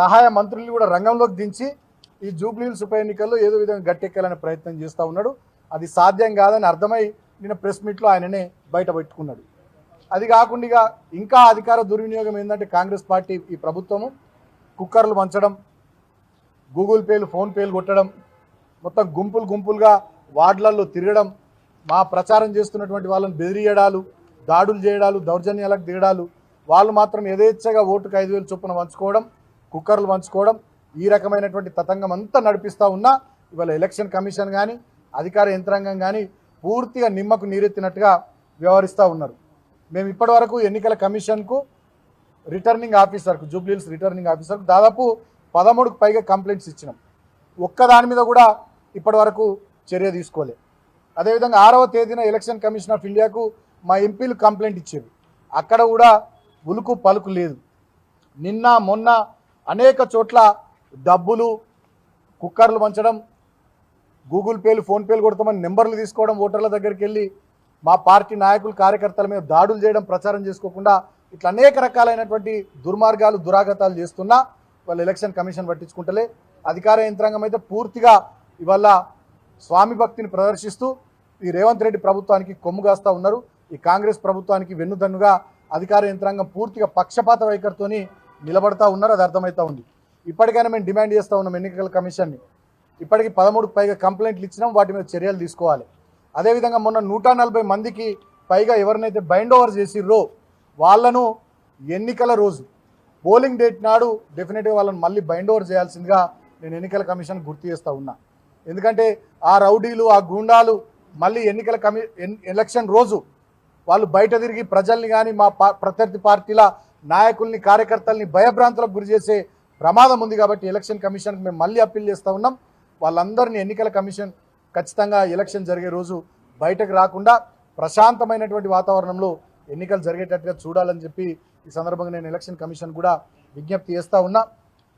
సహాయ మంత్రులు కూడా రంగంలోకి దించి ఈ జూబ్లీహిల్స్ ఉప ఎన్నికల్లో ఏదో విధంగా గట్టెక్కాలనే ప్రయత్నం చేస్తూ ఉన్నాడు. అది సాధ్యం కాదని అర్థమై నిన్న ప్రెస్ మీట్లో ఆయననే బయట పెట్టుకున్నాడు. అది కాకుండా ఇంకా అధికార దుర్వినియోగం ఏంటంటే కాంగ్రెస్ పార్టీ ఈ ప్రభుత్వము కుక్కర్లు వంచడం, గూగుల్ పేలు ఫోన్ పేలు కొట్టడం, మొత్తం గుంపులుగా వార్డులలో తిరగడం, మా ప్రచారం చేస్తున్నటువంటి వాళ్ళని బెదిరియడాలు, దాడులు చేయడాలు, దౌర్జన్యాలకు దిగడాలు, వాళ్ళు మాత్రం యథేచ్ఛగా ఓటుకు 5,000 చొప్పున వంచుకోవడం, కుక్కర్లు వంచుకోవడం, ఈ రకమైనటువంటి తతంగం అంతా నడిపిస్తూ ఉన్నా ఇవాళ ఎలక్షన్ కమిషన్ కానీ అధికార యంత్రాంగం కానీ పూర్తిగా నిమ్మకు నీరెత్తినట్టుగా వ్యవహరిస్తూ ఉన్నారు. మేము ఇప్పటి వరకు ఎన్నికల కమిషన్కు రిటర్నింగ్ ఆఫీసర్కు జూబ్లీహిల్స్ రిటర్నింగ్ ఆఫీసర్కు దాదాపు 13కు పైగా కంప్లైంట్స్ ఇచ్చినాం. ఒక్కదాని మీద కూడా ఇప్పటి వరకు చర్య తీసుకోలేదు. అదేవిధంగా 6వ తేదీన ఎలక్షన్ కమిషన్ ఆఫ్ ఇండియాకు మా ఎంపీలు కంప్లైంట్ ఇచ్చారు. అక్కడ కూడా ఉలుకు పలుకు లేదు. నిన్న మొన్న అనేక చోట్ల డబ్బులు, కుక్కర్లు వంచడం, గూగుల్ పేలు ఫోన్ పేలు కొడతామని నెంబర్లు తీసుకోవడం, ఓటర్ల దగ్గరికి వెళ్ళి మా పార్టీ నాయకులు కార్యకర్తల మీద దాడులు చేయడం, ప్రచారం చేసుకోకుండా ఇట్లా అనేక రకాలైనటువంటి దుర్మార్గాలు దురాగతాలు చేస్తున్నా వాళ్ళు ఎలక్షన్ కమిషన్ పట్టించుకుంటలే. అధికార యంత్రాంగం అయితే పూర్తిగా ఇవాళ స్వామి భక్తిని ప్రదర్శిస్తూ ఈ రేవంత్ రెడ్డి ప్రభుత్వానికి కొమ్ముగాస్తూ ఉన్నారు. ఈ కాంగ్రెస్ ప్రభుత్వానికి వెన్నుదన్నుగా అధికార యంత్రాంగం పూర్తిగా పక్షపాత వైఖరితోని నిలబడతా ఉన్నారు. అది అర్థమవుతా ఉంది. ఇప్పటికైనా మేము డిమాండ్ చేస్తూ ఉన్నాం ఎన్నికల కమిషన్ని. ఇప్పటికీ 13కు పైగా కంప్లైంట్లు ఇచ్చినాం, వాటి మీద చర్యలు తీసుకోవాలి. అదేవిధంగా మొన్న 140 మందికి పైగా ఎవరినైతే బైండ్ ఓవర్ చేసిర్రో వాళ్ళను ఎన్నికల రోజు పోలింగ్ డేట్ నాడు డెఫినెట్గా వాళ్ళని మళ్ళీ బైండ్ ఓవర్ చేయాల్సిందిగా నేను ఎన్నికల కమిషన్ గుర్తు చేస్తూ ఉన్నా. ఎందుకంటే ఆ రౌడీలు, ఆ గూండాలు మళ్ళీ ఎలక్షన్ రోజు వాళ్ళు బయట తిరిగి ప్రజల్ని కానీ మా ప్రత్యర్థి పార్టీల నాయకుల్ని, కార్యకర్తల్ని భయభ్రాంతులకు గురి చేసే ప్రమాదం ఉంది. కాబట్టి ఎలక్షన్ కమిషన్కి మేము మళ్ళీ అప్పీల్ చేస్తూ ఉన్నాం. వాళ్ళందరినీ ఎన్నికల కమిషన్ ఖచ్చితంగా ఎలక్షన్ జరిగే రోజు బయటకు రాకుండా ప్రశాంతమైనటువంటి వాతావరణంలో ఎన్నికలు జరిగేటట్టుగా చూడాలని చెప్పి ఈ సందర్భంగా నేను ఎలక్షన్ కమిషన్ కూడా విజ్ఞప్తి చేస్తూ ఉన్నా.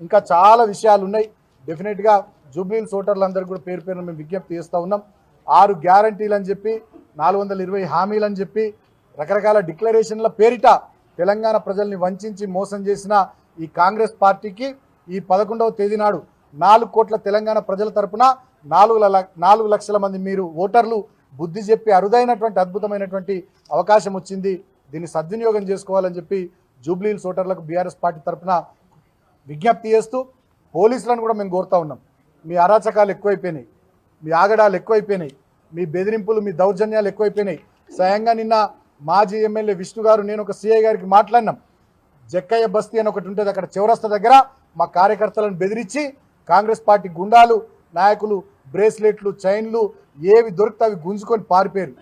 ఇంకా చాలా విషయాలు ఉన్నాయి. డెఫినెట్గా జూబ్లీహిల్స్ ఓటర్లందరికీ కూడా పేరు పేరున మేము విజ్ఞప్తి చేస్తూ ఉన్నాం. 6 గ్యారంటీలు అని చెప్పి, 420 హామీలు అని చెప్పి, రకరకాల డిక్లరేషన్ల పేరిట తెలంగాణ ప్రజల్ని వంచి మోసం చేసిన ఈ కాంగ్రెస్ పార్టీకి ఈ 11వ తేదీ నాడు 4 కోట్ల తెలంగాణ ప్రజల తరపున 4 లక్షల మంది మీరు ఓటర్లు బుద్ధి చెప్పి అరుదైనటువంటి అద్భుతమైనటువంటి అవకాశం వచ్చింది. దీన్ని సద్వినియోగం చేసుకోవాలని చెప్పి జూబ్లీహిల్స్ ఓటర్లకు బీఆర్ఎస్ పార్టీ తరపున విజ్ఞప్తి చేస్తూ పోలీసులను కూడా మేము కోరుతా ఉన్నాం. మీ అరాచకాలు ఎక్కువైపోయినాయి, మీ ఆగడాలు ఎక్కువైపోయినాయి, మీ బెదిరింపులు, మీ దౌర్జన్యాలు ఎక్కువైపోయినాయి. స్వయంగా నిన్న మాజీ ఎమ్మెల్యే విష్ణు గారు, నేను ఒక సిఐ గారికి మాట్లాడినాం. జక్కయ్య బస్తీ అని ఒకటి ఉంటుంది, అక్కడ చివరస్త దగ్గర మా కార్యకర్తలను బెదిరించి కాంగ్రెస్ పార్టీ గుండాలు నాయకులు బ్రేస్లెట్లు, చైన్లు ఏవి దొరికితే అవి గుంజుకొని పారిపోయారు.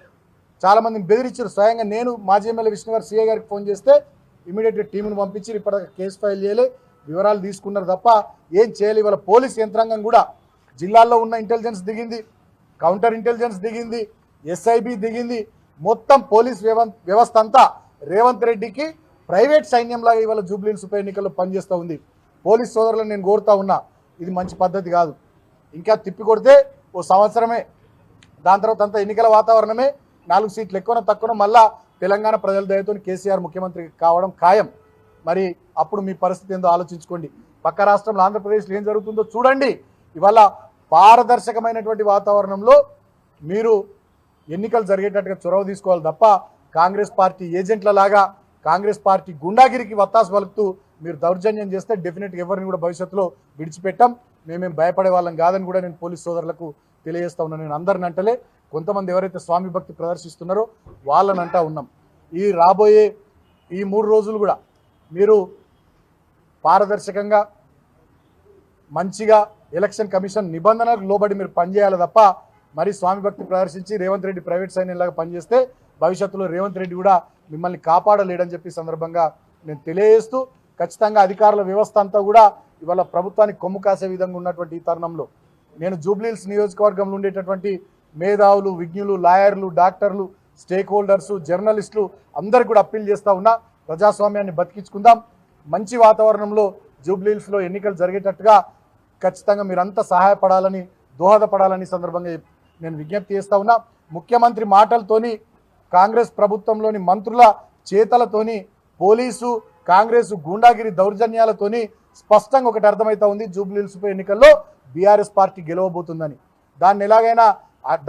చాలామందిని బెదిరించారు. స్వయంగా నేను మాజీ ఎమ్మెల్యే విష్ణు గారు సిఐ గారికి ఫోన్ చేస్తే ఇమీడియట్గా టీమును పంపించి ఇప్పటిదాకా కేసు ఫైల్ చేయలే, వివరాలు తీసుకున్నారు తప్ప ఏం చేయలేదు. ఇవాళ పోలీస్ యంత్రాంగం కూడా జిల్లాల్లో ఉన్న ఇంటెలిజెన్స్ దిగింది, కౌంటర్ ఇంటెలిజెన్స్ దిగింది, ఎస్ఐబి దిగింది. మొత్తం పోలీస్ వ్యవస్థ అంతా రేవంత్ రెడ్డికి ప్రైవేట్ సైన్యంలాగా ఇవాళ జూబ్లీహిల్స్ ఉప ఎన్నికల్లో పనిచేస్తూ ఉంది. పోలీస్ సోదరులను నేను కోరుతా ఉన్నా, ఇది మంచి పద్ధతి కాదు. ఇంకా తిప్పి కొడితే ఓ సంవత్సరమే, దాని తర్వాత అంతా ఎన్నికల వాతావరణమే, 4 సీట్లు ఎక్కువనో తక్కువనో మళ్ళా తెలంగాణ ప్రజల దయతో కేసీఆర్ ముఖ్యమంత్రి కావడం ఖాయం. మరి అప్పుడు మీ పరిస్థితి ఏందో ఆలోచించుకోండి. పక్క రాష్ట్రంలో ఆంధ్రప్రదేశ్లో ఏం జరుగుతుందో చూడండి. ఇవాళ పారదర్శకమైనటువంటి వాతావరణంలో మీరు ఎన్నికలు జరిగేటట్టుగా చొరవ తీసుకోవాలి తప్ప కాంగ్రెస్ పార్టీ ఏజెంట్ల లాగా కాంగ్రెస్ పార్టీ గుండాగిరికి వత్తాసు పలుకుతూ మీరు దౌర్జన్యం చేస్తే డెఫినెట్గా ఎవరిని కూడా భవిష్యత్తులో విడిచిపెట్టాం. మేమేం భయపడే వాళ్ళం కాదని కూడా నేను పోలీస్ సోదరులకు తెలియజేస్తా ఉన్నాను. నేను అందరిని అంటలే, కొంతమంది ఎవరైతే స్వామి భక్తి ప్రదర్శిస్తున్నారో వాళ్ళని అంటా ఉన్నాం. ఈ రాబోయే ఈ 3 రోజులు కూడా మీరు పారదర్శకంగా మంచిగా ఎలక్షన్ కమిషన్ నిబంధనలకు లోబడి మీరు పనిచేయాలి తప్ప మరి స్వామి భక్తి ప్రదర్శించి రేవంత్ రెడ్డి ప్రైవేట్ సైన్యంలాగా పనిచేస్తే భవిష్యత్తులో రేవంత్ రెడ్డి కూడా మిమ్మల్ని కాపాడలేడని చెప్పి సందర్భంగా నేను తెలియజేస్తూ, ఖచ్చితంగా అధికారుల వ్యవస్థ అంతా కూడా ఇవాళ ప్రభుత్వానికి కొమ్ము కాసే విధంగా ఉన్నటువంటి ఈ తరుణంలో నేను జూబ్లీహిల్స్ నియోజకవర్గంలో ఉండేటటువంటి మేధావులు, విజ్ఞులు, లాయర్లు, డాక్టర్లు, స్టేక్ హోల్డర్సు, జర్నలిస్టులు అందరికీ కూడా అప్పీల్ చేస్తూ ఉన్నా, ప్రజాస్వామ్యాన్ని బతికించుకుందాం. మంచి వాతావరణంలో జూబ్లీహిల్స్లో ఎన్నికలు జరిగేటట్టుగా ఖచ్చితంగా మీరంతా సహాయపడాలని, దోహదపడాలని సందర్భంగా నేను విజ్ఞప్తి చేస్తూ ఉన్నా. ముఖ్యమంత్రి మాటలతోని, కాంగ్రెస్ ప్రభుత్వంలోని మంత్రుల చేతలతోని, పోలీసు కాంగ్రెస్ గూండాగిరి దౌర్జన్యాలతోని స్పష్టంగా ఒకటి అర్థమవుతా ఉంది, జూబ్లీహిల్స్ ఉప ఎన్నికల్లో బీఆర్ఎస్ పార్టీ గెలవబోతుందని. దాన్ని ఎలాగైనా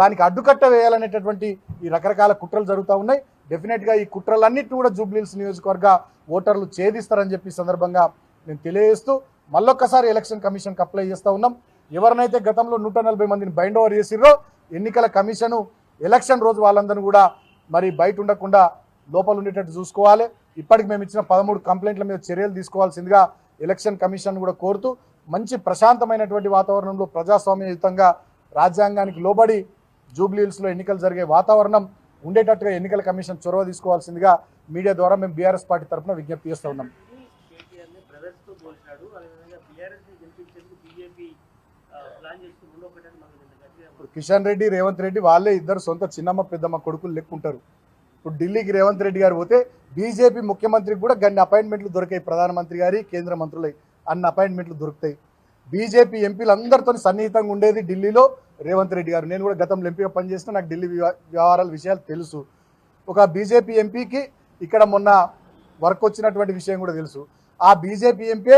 దానికి అడ్డుకట్ట వేయాలనేటటువంటి ఈ రకరకాల కుట్రలు జరుగుతూ ఉన్నాయి. డెఫినెట్గా ఈ కుట్రలన్నింటినీ కూడా జూబ్లీహిల్స్ నియోజకవర్గ ఓటర్లు ఛేదిస్తారని చెప్పి సందర్భంగా నేను తెలియజేస్తూ మళ్ళొక్కసారి ఎలక్షన్ కమిషన్కి అప్లై చేస్తూ ఉన్నాం. ఎవరినైతే గతంలో 140 మందిని బైండ్ ఓవర్ చేసిర్రో ఎన్నికల కమిషను ఎలక్షన్ రోజు వాళ్ళందరూ కూడా మరి బయట ఉండకుండా లోపల ఉండేటట్టు చూసుకోవాలి. ఇప్పటికి మేము ఇచ్చిన 13 కంప్లైంట్ల మీద చర్యలు తీసుకోవాల్సిందిగా ఎలక్షన్ కమిషన్ కూడా కోరుతూ మంచి ప్రశాంతమైనటువంటి వాతావరణంలో ప్రజాస్వామ్యయుతంగా రాజ్యాంగానికి లోబడి జూబ్లీహిల్స్లో ఎన్నికలు జరిగే వాతావరణం ఉండేటట్టుగా ఎన్నికల కమిషన్ చొరవ తీసుకోవాల్సిందిగా మీడియా ద్వారా మేము బీఆర్ఎస్ పార్టీ తరఫున విజ్ఞప్తి చేస్తూ ఉన్నాం. కిషన్ రెడ్డి, రేవంత్ రెడ్డి వాళ్ళే ఇద్దరు సొంత చిన్నమ్మ పెద్దమ్మ కొడుకులు లెక్కుంటారు. ఇప్పుడు ఢిల్లీకి రేవంత్ రెడ్డి గారు పోతే బీజేపీ ముఖ్యమంత్రికి కూడా గన్ని అపాయింట్మెంట్లు దొరికాయి. ప్రధానమంత్రి గారి, కేంద్ర మంత్రులై అన్ని అపాయింట్మెంట్లు దొరుకుతాయి. బీజేపీ ఎంపీలు అందరితో సన్నిహితంగా ఉండేది ఢిల్లీలో రేవంత్ రెడ్డి గారు. నేను కూడా గతంలో ఎంపీగా పనిచేసిన నాకు ఢిల్లీ వ్యవహారాల విషయాలు తెలుసు. ఒక బీజేపీ ఎంపీకి ఇక్కడ మొన్న వర్క్ వచ్చినటువంటి విషయం కూడా తెలుసు. ఆ బీజేపీ ఎంపీ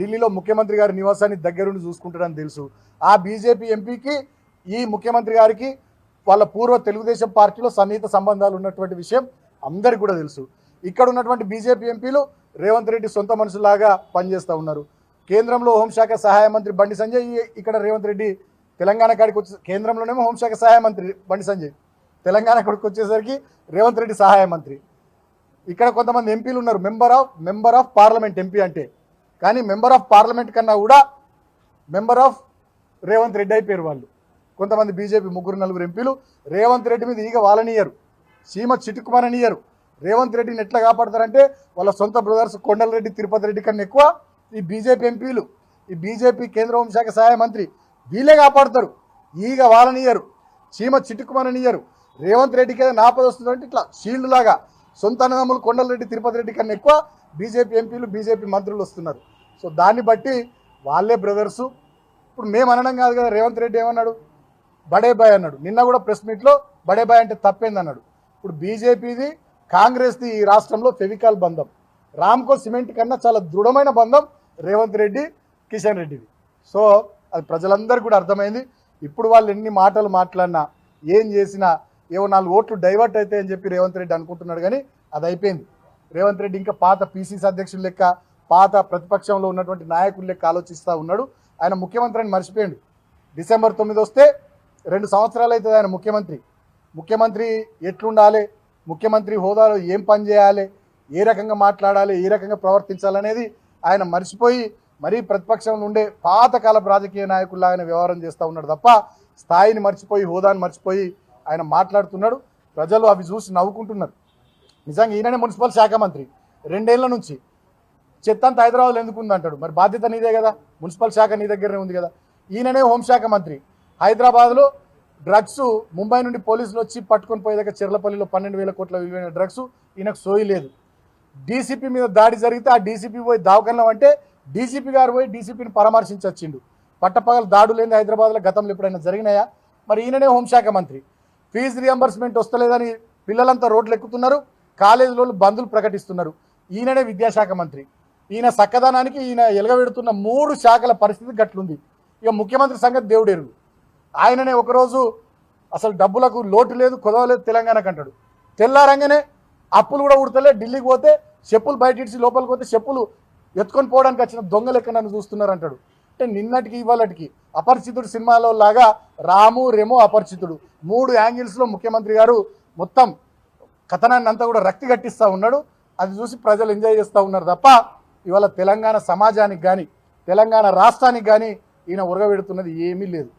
ఢిల్లీలో ముఖ్యమంత్రి గారి నివాసాన్ని దగ్గరుండి చూసుకుంటారని తెలుసు. ఆ బీజేపీ ఎంపీకి ఈ ముఖ్యమంత్రి గారికి వాళ్ళ పూర్వ తెలుగుదేశం పార్టీలో సన్నిహిత సంబంధాలు ఉన్నటువంటి విషయం అందరికీ కూడా తెలుసు. ఇక్కడ ఉన్నటువంటి బీజేపీ ఎంపీలు రేవంత్ రెడ్డి సొంత మనుషులాగా పనిచేస్తూ ఉన్నారు. కేంద్రంలో హోంశాఖ సహాయ మంత్రి బండి సంజయ్, ఇక్కడ రేవంత్ రెడ్డి తెలంగాణ కాడికి వచ్చి కేంద్రంలోనేమో హోంశాఖ సహాయ మంత్రి బండి సంజయ్, తెలంగాణ కాడికి వచ్చేసరికి రేవంత్ రెడ్డి సహాయ మంత్రి. ఇక్కడ కొంతమంది ఎంపీలు ఉన్నారు, మెంబర్ ఆఫ్ పార్లమెంట్ ఎంపీ అంటే, కానీ మెంబర్ ఆఫ్ పార్లమెంట్ కన్నా కూడా మెంబర్ ఆఫ్ రేవంత్ రెడ్డి అయిపోయారు వాళ్ళు. కొంతమంది బీజేపీ 3-4 ఎంపీలు రేవంత్ రెడ్డి మీద ఈగ వాళ్ళనియరు, సీమ చిటుకుమననియరు. రేవంత్ రెడ్డిని ఎట్లా కాపాడతారంటే వాళ్ళ సొంత బ్రదర్స్ కొండలరెడ్డి, తిరుపతి రెడ్డి కన్నా ఎక్కువ ఈ బీజేపీ ఎంపీలు, ఈ బీజేపీ కేంద్ర హోంశాఖ సహాయ మంత్రి వీళ్ళే కాపాడతారు. ఈగ వాళ్ళనియరు, చీమ చిటుకుమననియరు. రేవంత్ రెడ్డికి ఏదైనా ఆపద వస్తుందంటే ఇట్లా షీల్డ్ లాగా సొంత అన్నదమ్ములు కొండలరెడ్డి, తిరుపతి రెడ్డి కన్నా ఎక్కువ బీజేపీ ఎంపీలు, బీజేపీ మంత్రులు వస్తున్నారు. సో దాన్ని బట్టి వాళ్ళే బ్రదర్సు. ఇప్పుడు మేము అనడం కాదు కదా, రేవంత్ రెడ్డి ఏమన్నాడు, బడే బాయ్ అన్నాడు. నిన్న కూడా ప్రెస్ మీట్లో బడే బాయ్ అంటే తప్పేందన్నాడు. ఇప్పుడు బీజేపీది కాంగ్రెస్ది ఈ రాష్ట్రంలో ఫెవికాల్ బంధం, రామ్కో సిమెంట్ కన్నా చాలా దృఢమైన బంధం రేవంత్ రెడ్డి, కిషన్ రెడ్డిది. సో అది ప్రజలందరికీ కూడా అర్థమైంది. ఇప్పుడు వాళ్ళు ఎన్ని మాటలు మాట్లాడినా, ఏం చేసినా, ఏవో 4 ఓట్లు డైవర్ట్ అయితే అని చెప్పి రేవంత్ రెడ్డి అనుకుంటున్నాడు, కానీ అది అయిపోయింది. రేవంత్ రెడ్డి ఇంకా పాత పీసీసీ అధ్యక్షులు లెక్క, పాత ప్రతిపక్షంలో ఉన్నటువంటి నాయకులు లెక్క ఆలోచిస్తూ ఉన్నాడు. ఆయన ముఖ్యమంత్రి అని మర్చిపోయాడు. డిసెంబర్ 9 వస్తే 2 సంవత్సరాలు అవుతుంది ఆయన ముఖ్యమంత్రి ఎట్లుండాలి, ముఖ్యమంత్రి హోదాలో ఏం పని చేయాలి, ఏ రకంగా మాట్లాడాలి, ఏ రకంగా ప్రవర్తించాలనేది ఆయన మర్చిపోయి మరీ ప్రతిపక్షంలో ఉండే పాతకాలపు రాజకీయ నాయకుల్లాగానే వ్యవహారం చేస్తూ ఉన్నాడు తప్ప స్థాయిని మర్చిపోయి, హోదాని మర్చిపోయి ఆయన మాట్లాడుతున్నాడు. ప్రజలు అవి చూసి నవ్వుకుంటున్నారు. నిజంగా ఈయననే మున్సిపల్ శాఖ మంత్రి 2 ఏళ్ల నుంచి. చెత్త అంతా హైదరాబాద్లో ఎందుకు ఉందంటాడు, మరి బాధ్యత నీదే కదా, మున్సిపల్ శాఖ నీ దగ్గరనే ఉంది కదా. ఈయననే హోంశాఖ మంత్రి. హైదరాబాద్లో డ్రగ్స్ ముంబై నుండి పోలీసులు వచ్చి పట్టుకొని పోయేదాకా చెర్లపల్లిలో 12,000 కోట్ల విలువైన డ్రగ్స్ ఈయనకు సోయి లేదు. డీసీపీ మీద దాడి జరిగితే ఆ డీసీపీ పోయి దావకన్నం అంటే డీసీపీ గారు పోయి డీసీపీని పరామర్శించి వచ్చిండు. పట్టపగలు దాడులు లేని హైదరాబాద్లో గతంలో ఎప్పుడైనా జరిగినాయా? మరి ఈయననే హోంశాఖ మంత్రి. ఫీజు రియంబర్స్మెంట్ వస్తలేదని పిల్లలంతా రోడ్లు ఎక్కుతున్నారు, కాలేజీలో బంధులు ప్రకటిస్తున్నారు. ఈయననే విద్యాశాఖ మంత్రి. ఈయన చక్కదనానికి ఈయన ఎలగబెడుతున్న 3 శాఖల పరిస్థితి గట్లుంది. ఇక ముఖ్యమంత్రి సంగతి దేవుడెరుగు. ఆయననే ఒకరోజు అసలు డబ్బులకు లోటు లేదు, కుదవలేదు తెలంగాణకు అంటాడు. తెల్లారంగానే అప్పులు కూడా ఉడతలే, ఢిల్లీకి పోతే చెప్పులు బయట ఇడిచి లోపలికి పోతే చెప్పులు ఎత్తుకొని పోవడానికి వచ్చిన దొంగలు ఎక్కడ నన్ను చూస్తున్నారు అంటాడు. అంటే నిన్నటికి ఇవాళటికి అపరిచితుడు సినిమాలో లాగా రాము రెమో అపరిచితుడు 3 యాంగిల్స్లో ముఖ్యమంత్రి గారు మొత్తం కథనాన్ని అంతా కూడా రక్తి గట్టిస్తూ ఉన్నాడు. అది చూసి ప్రజలు ఎంజాయ్ చేస్తూ ఉన్నారు తప్ప ఇవాళ తెలంగాణ సమాజానికి కానీ, తెలంగాణ రాష్ట్రానికి కానీ ఈయన ఉరగబెడుతున్నది ఏమీ లేదు.